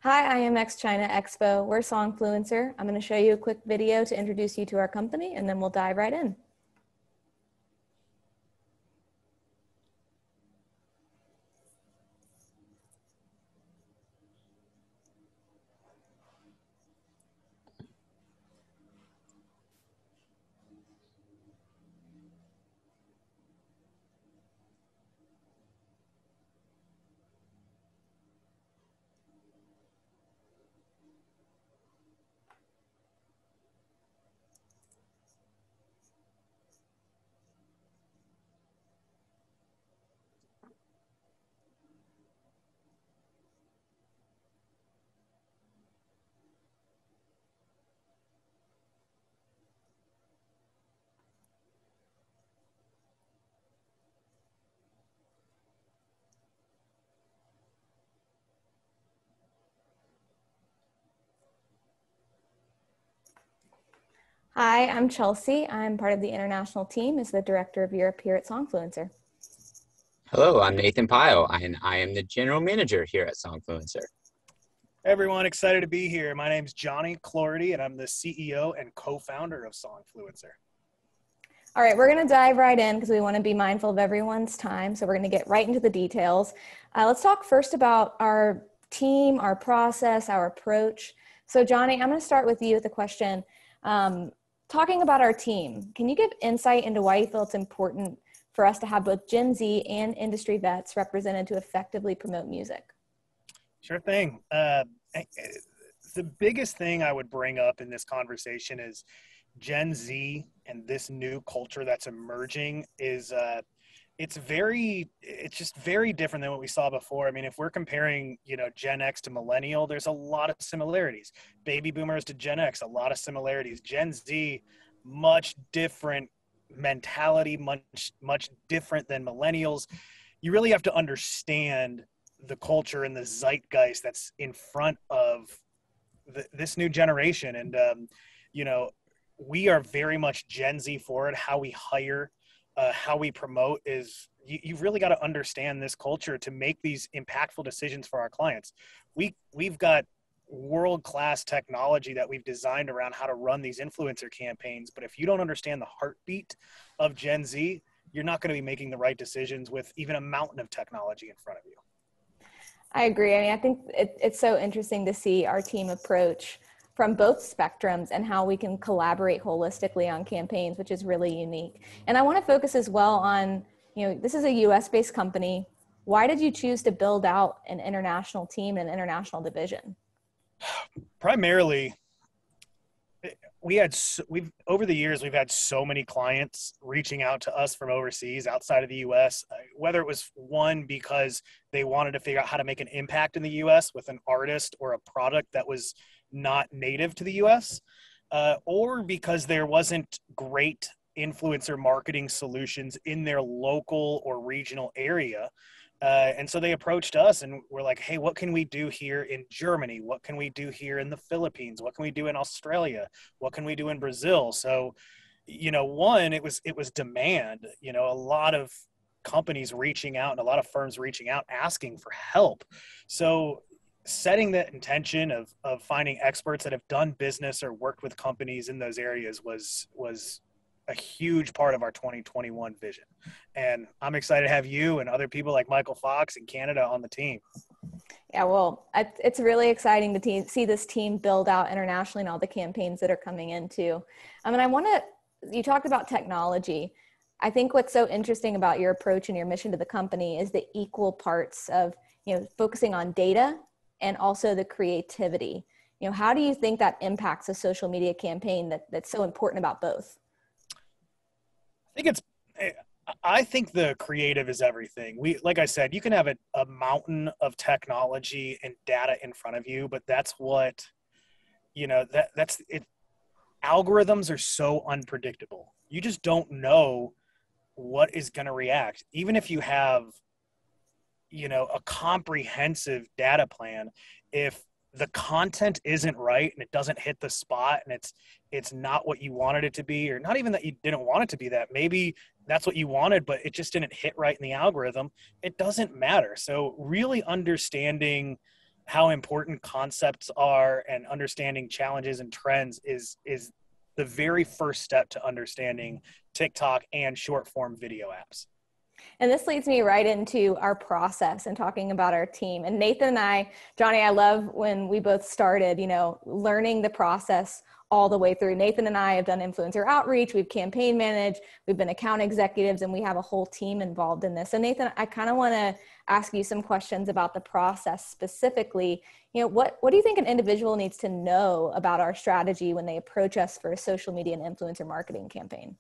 Hi, IMX China Expo. We're Songfluencer. I'm going to show you a quick video to introduce you to our company, and then we'll dive right in. Hi, I'm Chelsea. I'm part of the international team as the Director of Europe here at Songfluencer. Hello, I'm Nathan Pyle, and I am the General Manager here at Songfluencer. Hey everyone, excited to be here. My name is Johnny Clordy, and I'm the CEO and co-founder of Songfluencer. All right, we're going to dive right in because we want to be mindful of everyone's time. So we're going to get right into the details. Let's talk first about our team, our process, our approach. So Johnny, I'm going to start with you with a question. Talking about our team, can you give insight into why you feel it's important for us to have both Gen Z and industry vets represented to effectively promote music? Sure thing. The biggest thing I would bring up in this conversation is Gen Z and this new culture that's emerging is it's just very different than what we saw before. I mean, if we're comparing, Gen X to millennial, there's a lot of similarities. Baby boomers to Gen X, a lot of similarities. Gen Z, much different mentality, much different than millennials. You really have to understand the culture and the zeitgeist that's in front of this new generation. And, we are very much Gen Z forward. How we hire, how we promote is you've really got to understand this culture to make these impactful decisions for our clients. We've got world-class technology that we've designed around how to run these influencer campaigns. But if you don't understand the heartbeat of Gen Z, you're not going to be making the right decisions with even a mountain of technology in front of you. I agree. I mean, I think it's so interesting to see our team approach from both spectrums and how we can collaborate holistically on campaigns, which is really unique. And I want to focus as well on, this is a US-based company. Why did you choose to build out an international team and an international division? Primarily, over the years, we've had so many clients reaching out to us from overseas outside of the US, whether it was one because they wanted to figure out how to make an impact in the US with an artist or a product that was not native to the US, or because there wasn't great influencer marketing solutions in their local or regional area. And so they approached us and we're like, hey, what can we do here in Germany? What can we do here in the Philippines? What can we do in Australia? What can we do in Brazil? So, one, it was demand, a lot of companies reaching out and a lot of firms reaching out, asking for help. So setting the intention of finding experts that have done business or worked with companies in those areas was a huge part of our 2021 vision. And I'm excited to have you and other people like Michael Fox in Canada on the team. Yeah, well, it's really exciting to see this team build out internationally and all the campaigns that are coming in too. You talked about technology. I think what's so interesting about your approach and your mission to the company is the equal parts of, focusing on data and also the creativity. How do you think that impacts a social media campaign that's so important about both? I think the creative is everything. Like I said, you can have a mountain of technology and data in front of you, but that's what, that's it. Algorithms are so unpredictable. You just don't know what is going to react. Even if you have, a comprehensive data plan, if the content isn't right and it doesn't hit the spot and it's not what you wanted it to be, or not even that you didn't want it to be, that maybe that's what you wanted, but it just didn't hit right in the algorithm, it doesn't matter. So really understanding how important concepts are and understanding challenges and trends is the very first step to understanding TikTok and short form video apps. And this leads me right into our process and talking about our team. And Nathan and I, Johnny, I love when we both started, learning the process all the way through. Nathan and I have done influencer outreach, we've campaign managed, we've been account executives, and we have a whole team involved in this. So Nathan, I kind of want to ask you some questions about the process specifically. What do you think an individual needs to know about our strategy when they approach us for a social media and influencer marketing campaign?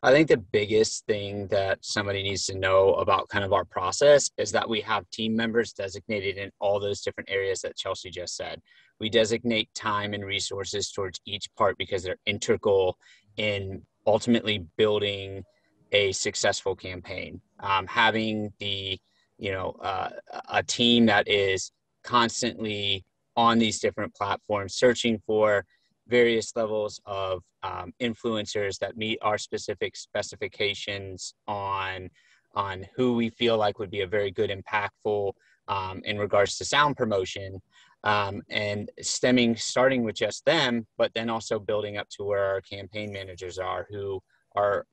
I think the biggest thing that somebody needs to know about kind of our process is that we have team members designated in all those different areas that Chelsea just said. We designate time and resources towards each part because they're integral in ultimately building a successful campaign. Having a team that is constantly on these different platforms, searching for various levels of influencers that meet our specific specifications on who we feel like would be a very good, impactful in regards to sound promotion, and starting with just them, but then also building up to where our campaign managers are, who are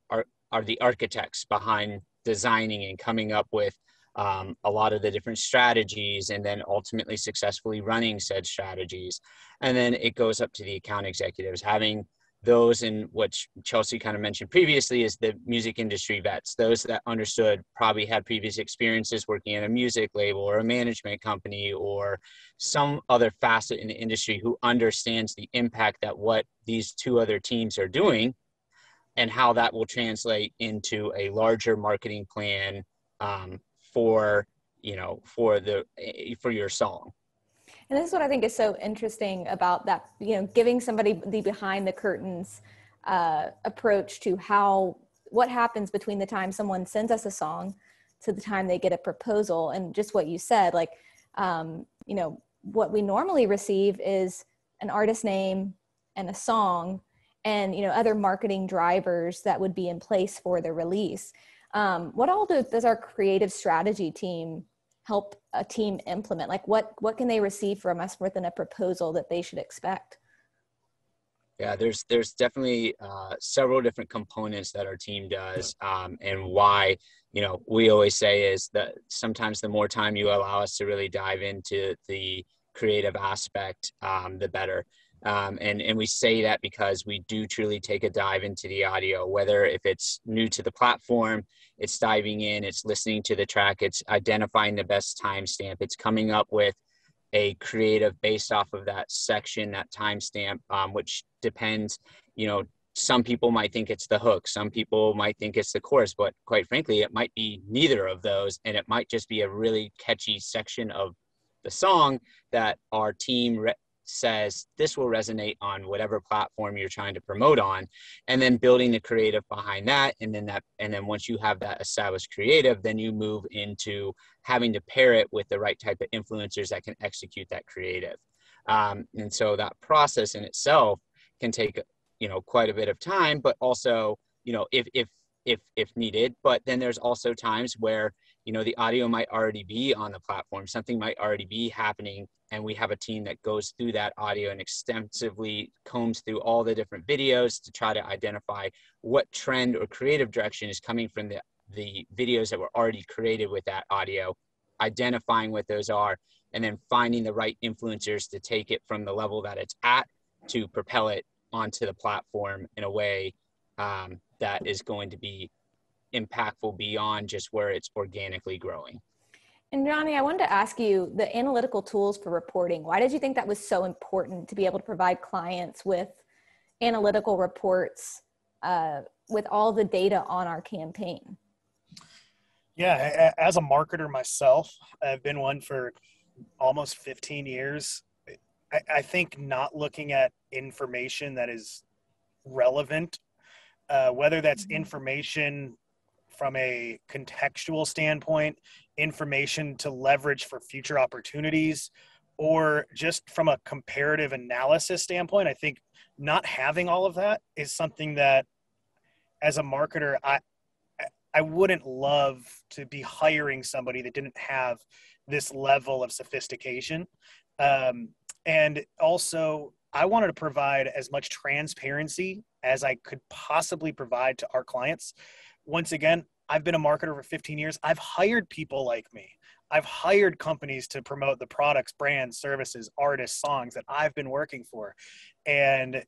the architects behind designing and coming up with a lot of the different strategies, and then ultimately successfully running said strategies. And then it goes up to the account executives, having those, in which Chelsea kind of mentioned previously, is the music industry vets, those that probably had previous experiences working in a music label or a management company or some other facet in the industry, who understands the impact that what these two other teams are doing and how that will translate into a larger marketing plan for your song. And this is what I think is so interesting about that, giving somebody the behind the curtains approach to what happens between the time someone sends us a song to the time they get a proposal. And just what you said, what we normally receive is an artist name and a song and, other marketing drivers that would be in place for the release. What all does our creative strategy team help a team implement? Like what can they receive from us within a proposal that they should expect? Yeah, there's definitely several different components that our team does, and why, we always say is that sometimes the more time you allow us to really dive into the creative aspect, the better. And we say that because we do truly take a dive into the audio, whether if it's new to the platform, it's diving in, it's listening to the track, it's identifying the best timestamp, it's coming up with a creative based off of that section, that timestamp, which depends, some people might think it's the hook, some people might think it's the chorus, but quite frankly, it might be neither of those. And it might just be a really catchy section of the song that our team says this will resonate on whatever platform you're trying to promote on, and then building the creative behind that. And then once you have that established creative, then you move into having to pair it with the right type of influencers that can execute that creative. And so that process in itself can take, quite a bit of time, but also, if needed. But then there's also times where, the audio might already be on the platform, something might already be happening, and we have a team that goes through that audio and extensively combs through all the different videos to try to identify what trend or creative direction is coming from the videos that were already created with that audio, identifying what those are, and then finding the right influencers to take it from the level that it's at to propel it onto the platform in a way that is going to be impactful beyond just where it's organically growing. And Johnny, I wanted to ask you, the analytical tools for reporting, why did you think that was so important to be able to provide clients with analytical reports with all the data on our campaign? Yeah, as a marketer myself, I've been one for almost 15 years. I think not looking at information that is relevant, whether that's information from a contextual standpoint, information to leverage for future opportunities, or just from a comparative analysis standpoint, I think not having all of that is something that, as a marketer, I wouldn't love to be hiring somebody that didn't have this level of sophistication. And also, I wanted to provide as much transparency as I could possibly provide to our clients. Once again, I've been a marketer for 15 years. I've hired people like me. I've hired companies to promote the products, brands, services, artists, songs that I've been working for. And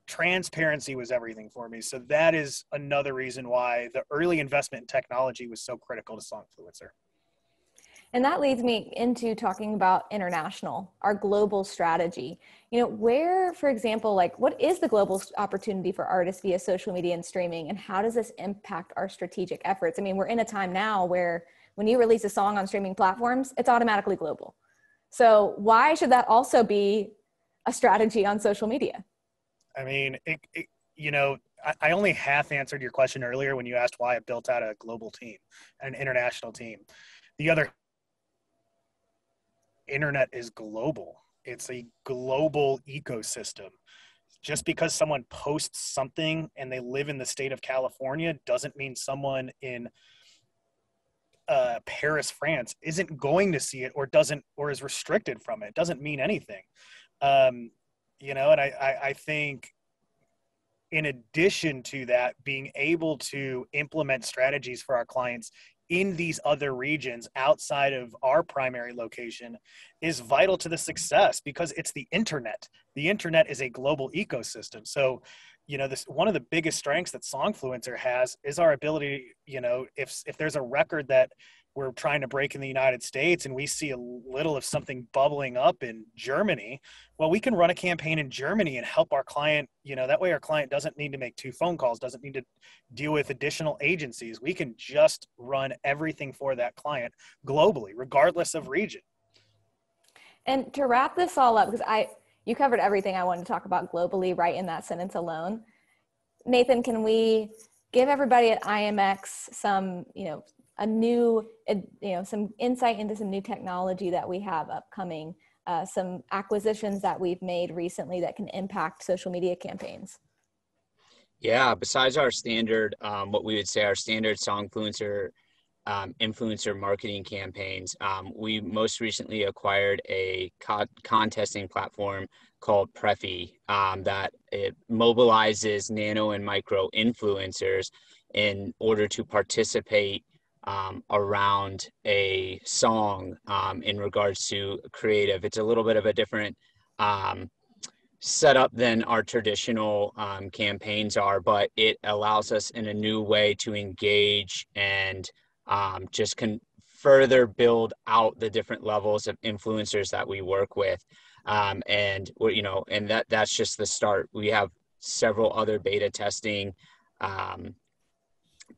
transparency was everything for me. So that is another reason why the early investment in technology was so critical to Songfluencer. And that leads me into talking about international, our global strategy. You know, where, for example, like what is the global opportunity for artists via social media and streaming, and how does this impact our strategic efforts? I mean, we're in a time now where when you release a song on streaming platforms, it's automatically global. So why should that also be a strategy on social media? I mean, you know, I only half answered your question earlier when you asked why I built out a global team, an international team. The other, internet is global. It's a global ecosystem. Just because someone posts something and they live in the state of California doesn't mean someone in Paris, France isn't going to see it or is restricted from it. It doesn't mean anything. You know, and I think in addition to that, being able to implement strategies for our clients in these other regions outside of our primary location is vital to the success, because it's the internet. The internet is a global ecosystem. So, you know, this one of the biggest strengths that Songfluencer has is our ability, you know, if there's a record that we're trying to break in the United States and we see a little of something bubbling up in Germany, well, we can run a campaign in Germany and help our client. You know, that way our client doesn't need to make 2 phone calls, doesn't need to deal with additional agencies. We can just run everything for that client globally, regardless of region. And to wrap this all up, because you covered everything I wanted to talk about globally right in that sentence alone. Nathan, can we give everybody at IMX some, some insight into some new technology that we have upcoming, some acquisitions that we've made recently that can impact social media campaigns? Yeah, besides our standard, what we would say our standard Songfluencer influencer marketing campaigns, we most recently acquired a contesting platform called Preffy that it mobilizes nano and micro influencers in order to participate around a song in regards to creative. It's a little bit of a different setup than our traditional campaigns are, but it allows us in a new way to engage and just can further build out the different levels of influencers that we work with. And we're, and that's just the start. We have several other beta testing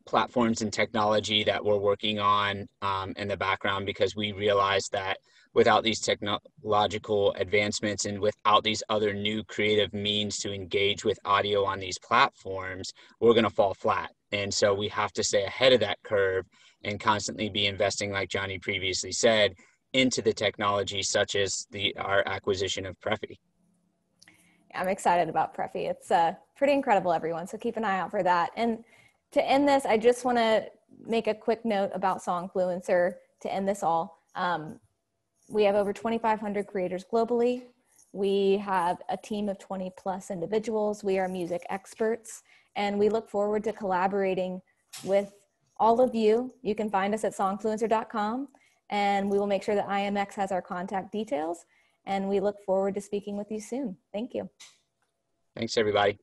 platforms and technology that we're working on in the background, because we realize that without these technological advancements and without these other new creative means to engage with audio on these platforms, we're going to fall flat. And so we have to stay ahead of that curve and constantly be investing, like Johnny previously said, into the technology such as our acquisition of Preffy. I'm excited about Preffy. It's pretty incredible, everyone. So keep an eye out for that. And to end this, I just want to make a quick note about Songfluencer to end this all. We have over 2,500 creators globally. We have a team of 20 plus individuals. We are music experts, and we look forward to collaborating with all of you. You can find us at songfluencer.com, and we will make sure that IMX has our contact details, and we look forward to speaking with you soon. Thank you. Thanks, everybody.